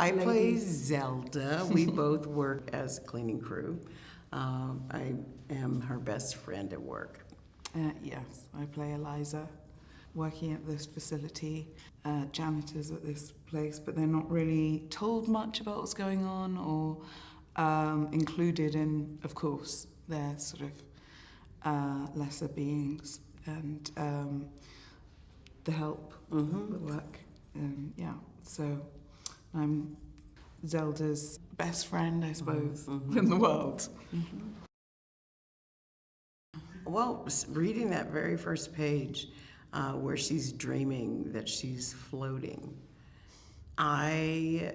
I play Zelda. We both work as cleaning crew. I am her best friend at work. Yes, I play Eliza, working at this facility, janitors at this place, but they're not really told much about what's going on or included in, of course, their sort of lesser beings and the help, the work. So I'm Zelda's best friend, I suppose, in the world. Well, reading that very first page where she's dreaming that she's floating, I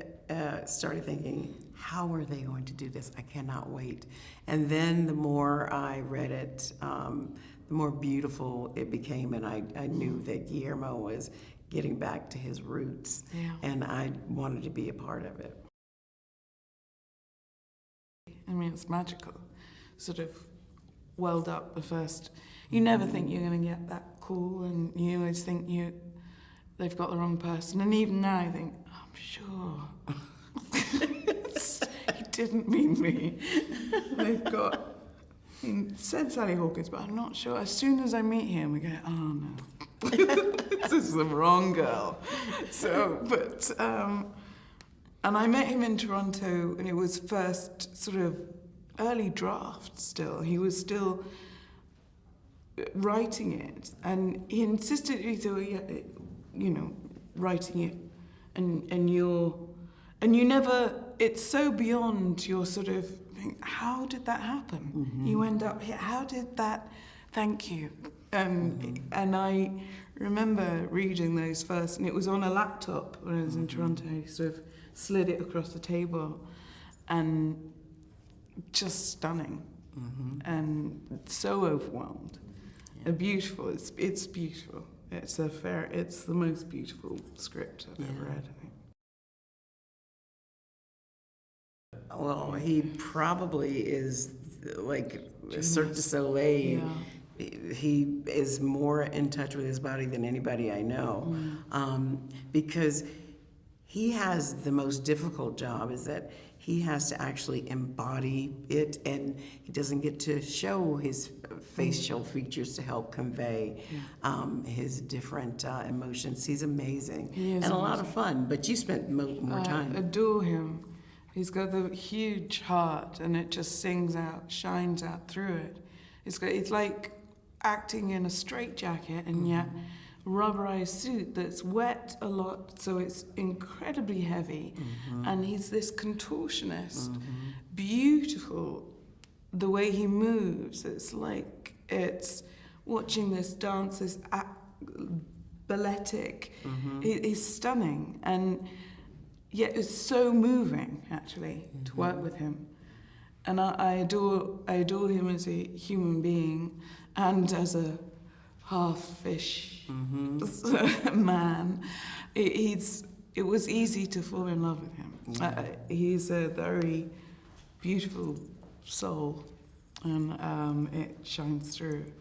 started thinking, how are they going to do this? I cannot wait. And then the more I read it, the more beautiful it became, and I knew that Guillermo was getting back to his roots, and I wanted to be a part of it. I mean, it's magical. Sort of welled up the first. You never think you're going to get that call, and you always think they've got the wrong person. And even now, I think, I'm sure he didn't mean me. They've got. He said SallyHawkins, but I'm not sure. As soon as I meet him, we go, oh no, this is the wrong girl. And I met him in Toronto, and it was first sort of early draft still. He was still writing it, and he insisted, writing it, and you never, it's so beyond your sort of, how did that happen? You end up here, how did that, thank you. And I remember reading those first, and it was on a laptop when I was in Toronto. I sort of slid it across the table, and just stunning, and so overwhelmed. Beautiful, it's beautiful. It's the most beautiful script I've ever read, I think. Well, he probably is like Cirque du Soleil. He is more in touch with his body than anybody I know, because he has the most difficult job is that he has to actually embody it, and he doesn't get to show his facial features to help convey his different emotions. He's amazing and a lot of fun, but you spent more time. I adore him. He's got the huge heart, and it just sings out, shines out through it. It's like acting in a straitjacket, and yet rubberized suit that's wet a lot, so it's incredibly heavy. And he's this contortionist, beautiful, the way he moves. It's like it's watching this dance, this balletic. He's stunning, and yet it's so moving, actually, to work with him. And I adore him as a human being and as a half-fish man. It was easy to fall in love with him. He's a very beautiful soul, and it shines through.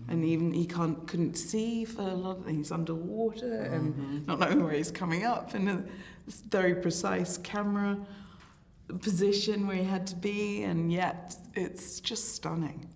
And even he couldn't see for a lot of things. He's underwater and not knowing where he's coming up, and a very precise camera position where he had to be, and yet it's just stunning.